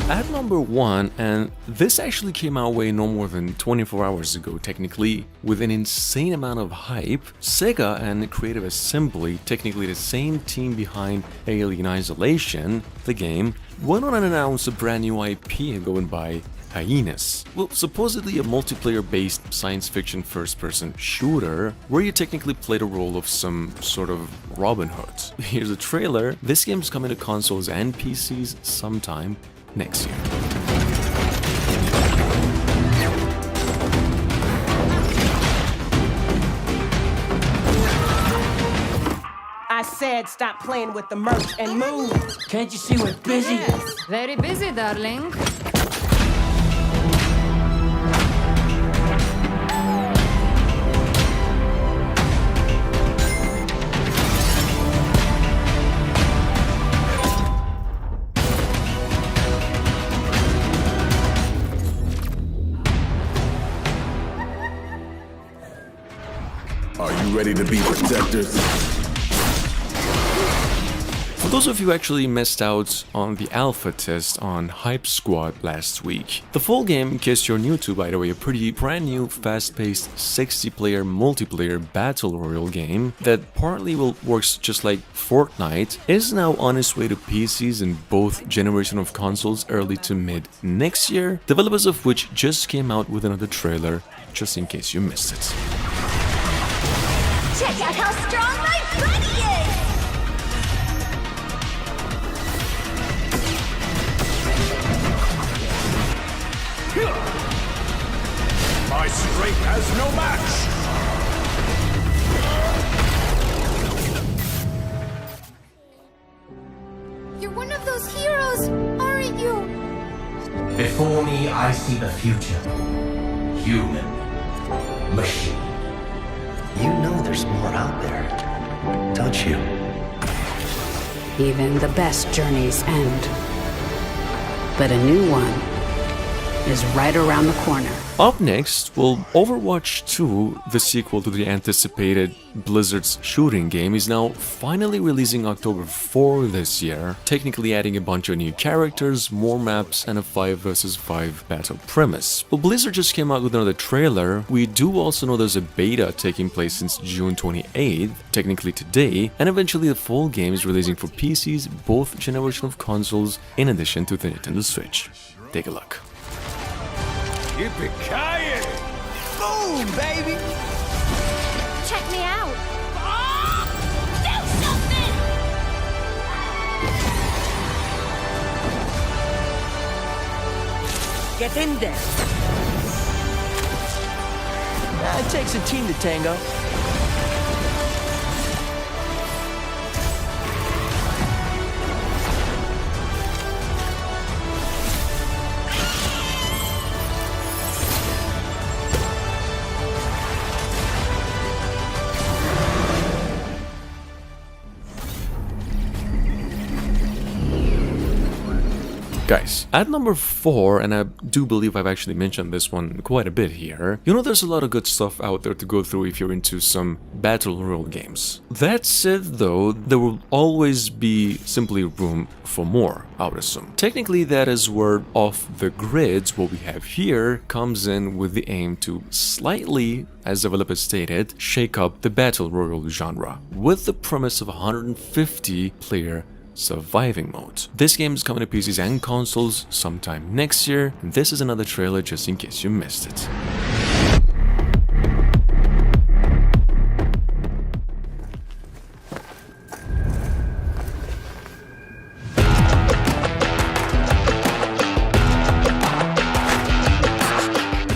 At number 1, and this actually came our way no more than 24 hours ago technically, with an insane amount of hype, Sega and Creative Assembly, technically the same team behind Alien Isolation, the game, went on and announced a brand new IP going by Hyenas. Well, supposedly a multiplayer-based science fiction first-person shooter where you technically play the role of some sort of Robin Hood. Here's a trailer. This game is coming to consoles and PCs sometime next year. I said stop playing with the merch and move. Can't you see we're busy? Yes, very busy, darling. Are you ready to be protectors? For those of you who actually missed out on the alpha test on Hype Squad last week, the full game, in case you're new to, by the way, a pretty brand new, fast-paced 60-player multiplayer battle royale game that partly works just like Fortnite, is now on its way to PCs in both generation of consoles early to mid next year, developers of which just came out with another trailer, just in case you missed it. Check out how strong my body is! My strength has no match! You're one of those heroes, aren't you? Before me, I see the future. Human. Machine. You know there's more out there, don't you? Even the best journeys end. But a new one is right around the corner. Up next, well, Overwatch 2, the sequel to the anticipated Blizzard's shooting game, is now finally releasing October 4 this year, technically adding a bunch of new characters, more maps, and a 5 vs 5 battle premise. But Blizzard just came out with another trailer. We do also know there's a beta taking place since June 28th, technically today, and eventually the full game is releasing for PCs, both generation of consoles, in addition to the Nintendo Switch. Take a look. Yippee-ki-yay! Boom, baby! Check me out! Do something! Get in there. It takes a team to tango. Guys, at number 4, and I do believe I've actually mentioned this one quite a bit here, you know there's a lot of good stuff out there to go through if you're into some battle royale games. That said though, there will always be simply room for more, I would assume. Technically that is where Off the Grids, what we have here, comes in with the aim to slightly, as developers stated, shake up the battle royale genre, with the premise of a 150 player surviving mode. This game is coming to PCs and consoles sometime next year, and this is another trailer just in case you missed it.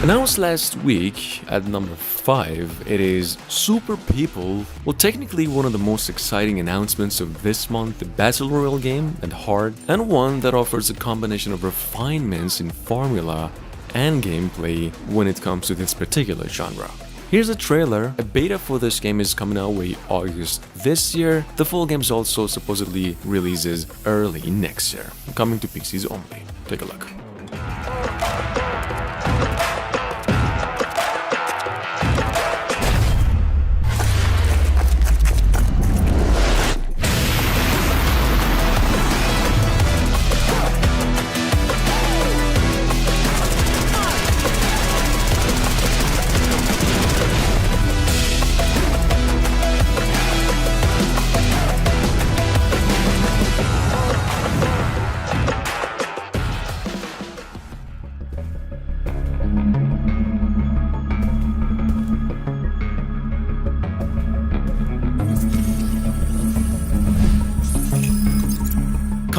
Announced last week at number 5, it is Super People, well technically one of the most exciting announcements of this month, the Battle Royale game at heart, and one that offers a combination of refinements in formula and gameplay when it comes to this particular genre. Here's a trailer. A beta for this game is coming our way August this year. The full game is also supposedly releases early next year, coming to PCs only. Take a look.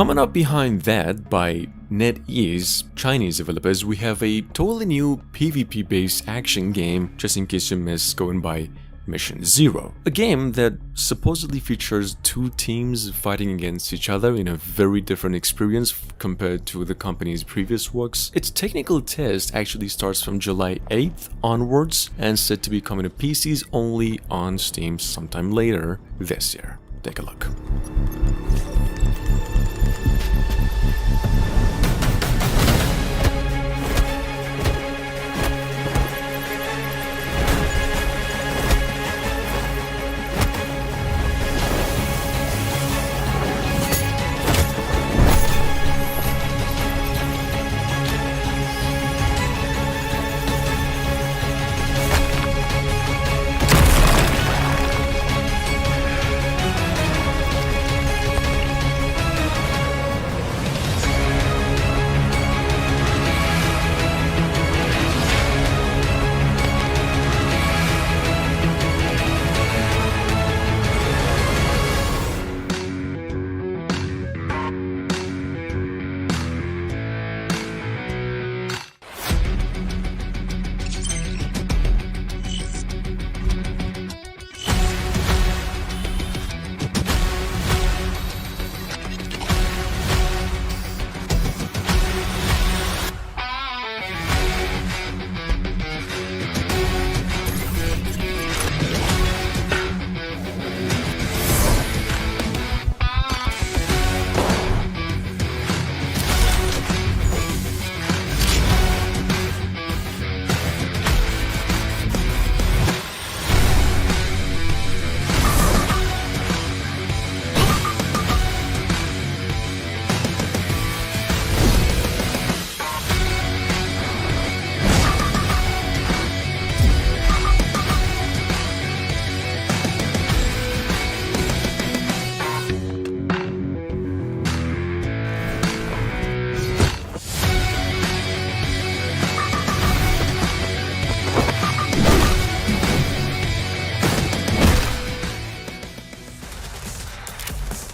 Coming up behind that, by NetEase, Chinese developers, we have a totally new PvP-based action game, just in case you missed, going by Mission Zero. A game that supposedly features two teams fighting against each other in a very different experience compared to the company's previous works. Its technical test actually starts from July 8th onwards and set to be coming to PCs only on Steam sometime later this year. Take a look.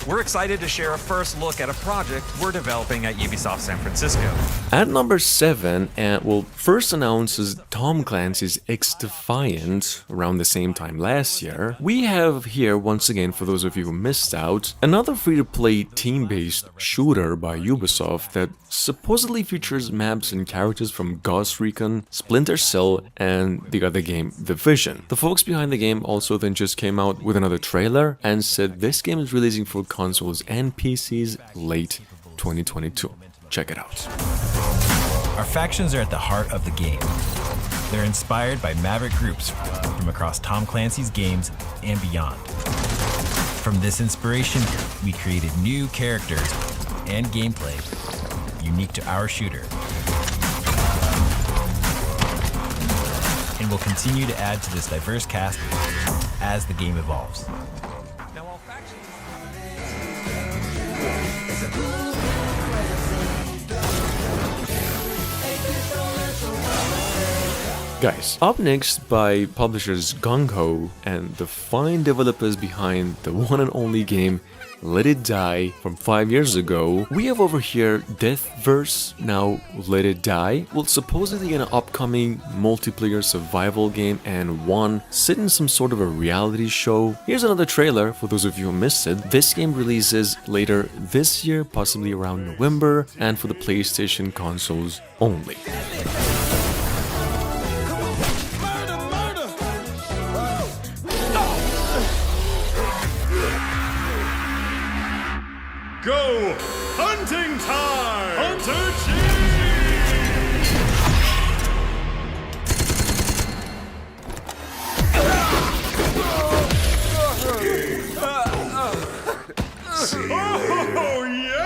We're excited to share a first look at a project we're developing at Ubisoft San Francisco. At number 7, and well, first announces Tom Clancy's X Defiant around the same time last year, we have here, once again, for those of you who missed out, another free-to-play team-based shooter by Ubisoft that supposedly features maps and characters from Ghost Recon, Splinter Cell, and the other game, The Division. The folks behind the game also then just came out with another trailer and said this game is releasing for consoles and PCs late 2022. Check it out. Our factions are at the heart of the game. They're inspired by maverick groups from across Tom Clancy's games and beyond. From this inspiration, we created new characters and gameplay unique to our shooter. And we'll continue to add to this diverse cast as the game evolves. Guys, up next by publishers Gung Ho and the fine developers behind the one and only game Let It Die from 5 years ago, we have over here Deathverse, now Let It Die. Well, supposedly an upcoming multiplayer survival game and one set in some sort of a reality show. Here's another trailer for those of you who missed it. This game releases later this year, possibly around November, and for the PlayStation consoles only. Go! Hunting time! Hunter Oh, yeah!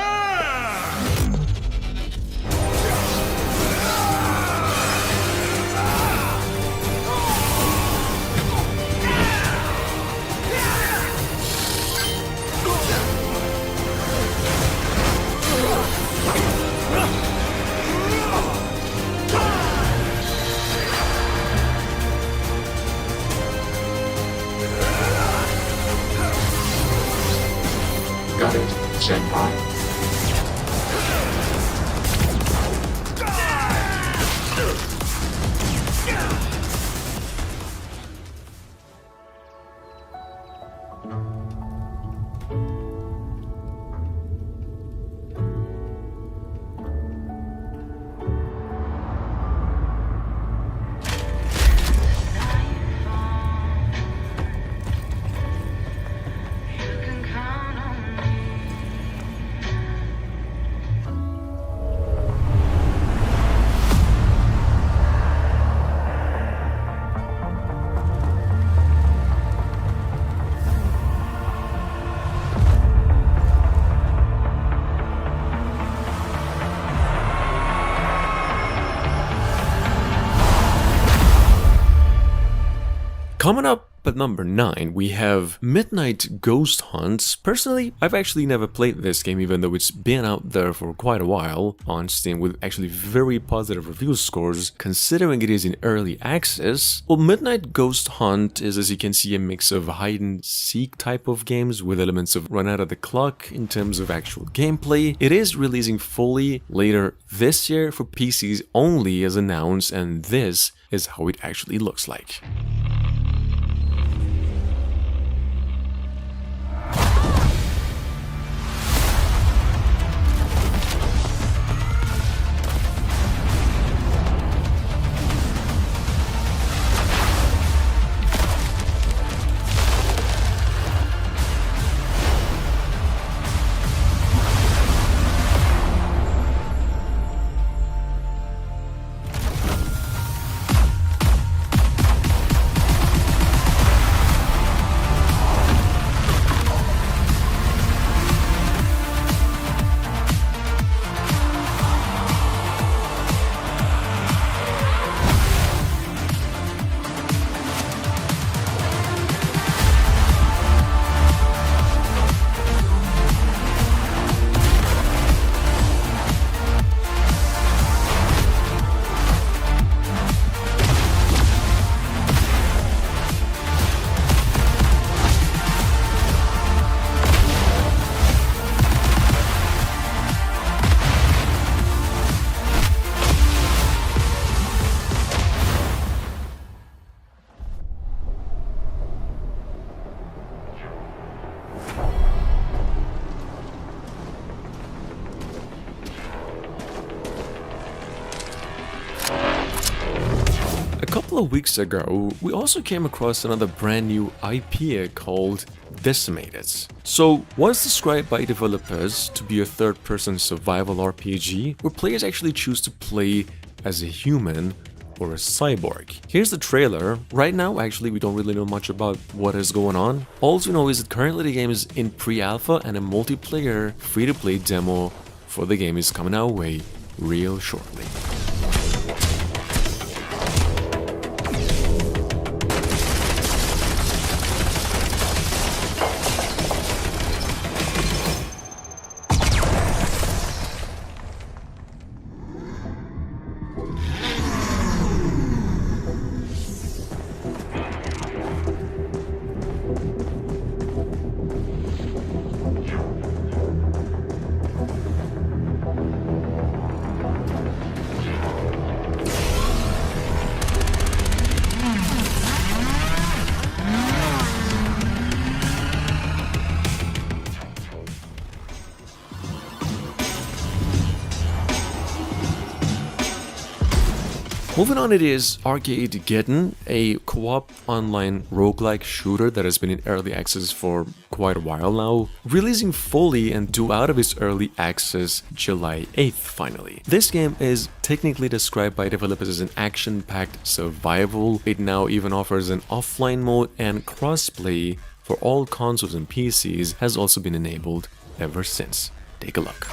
Got it, Senpai. Coming up at number 9, we have Midnight Ghost Hunt. Personally, I've actually never played this game, even though it's been out there for quite a while on Steam with actually very positive review scores, considering it is in early access. Well, Midnight Ghost Hunt is, as you can see, a mix of hide-and-seek type of games with elements of run out of the clock in terms of actual gameplay. It is releasing fully later this year for PCs only as announced, and this is how it actually looks like. A couple of weeks ago, we also came across another brand new IP called Decimated. So, once described by developers to be a third-person survival RPG, where players actually choose to play as a human or a cyborg. Here's the trailer. Right now, actually, we don't really know much about what is going on. All we know is that currently the game is in pre-alpha and a multiplayer free-to-play demo for the game is coming our way real shortly. Moving on, it is Arcadegeddon, a co-op online roguelike shooter that has been in early access for quite a while now, releasing fully and due out of its early access July 8th finally. This game is technically described by developers as an action-packed survival. It now even offers an offline mode, and crossplay for all consoles and PCs has also been enabled ever since. Take a look.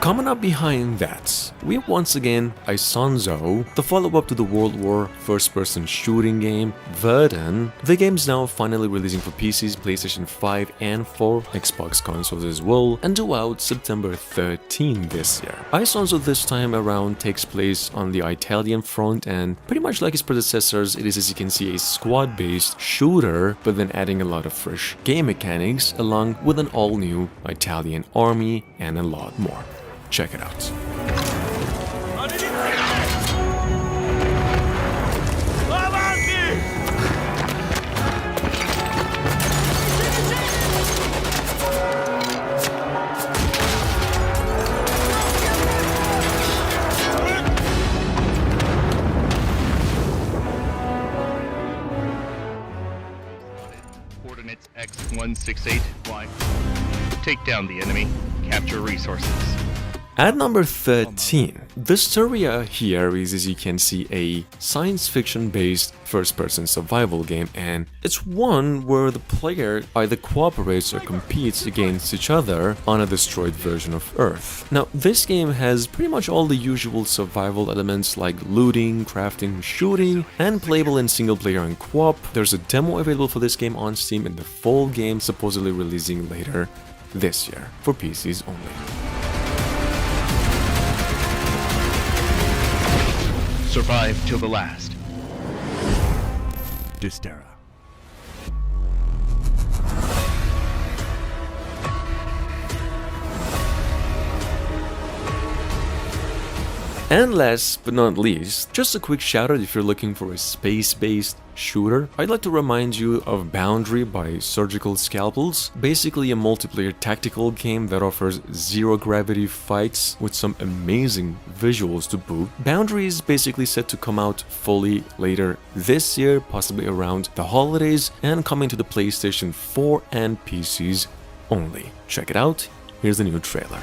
Coming up behind that, we have once again Isonzo, the follow-up to the World War first-person shooting game Verdun. The game's now finally releasing for PCs, PlayStation 5 and 4 Xbox consoles as well, and due out September 13 this year. Isonzo this time around takes place on the Italian front, and pretty much like its predecessors, it is, as you can see, a squad-based shooter, but then adding a lot of fresh game mechanics along with an all-new Italian army and a lot more. Check it out. 168, fly. Take down the enemy, capture resources. At number 13, the story here is, as you can see, a science fiction based first-person survival game, and it's one where the player either cooperates or competes against each other on a destroyed version of Earth. Now, this game has pretty much all the usual survival elements like looting, crafting, shooting, and playable in single-player and co-op. There's a demo available for this game on Steam, and the full game supposedly releasing later this year for PCs only. Survive till the last. Dystera. And last but not least, just a quick shout out if you're looking for a space-based shooter. I'd like to remind you of Boundary by Surgical Scalpels, basically a multiplayer tactical game that offers zero-gravity fights with some amazing visuals to boot. Boundary is basically set to come out fully later this year, possibly around the holidays, and coming to the PlayStation 4 and PCs only. Check it out, here's the new trailer.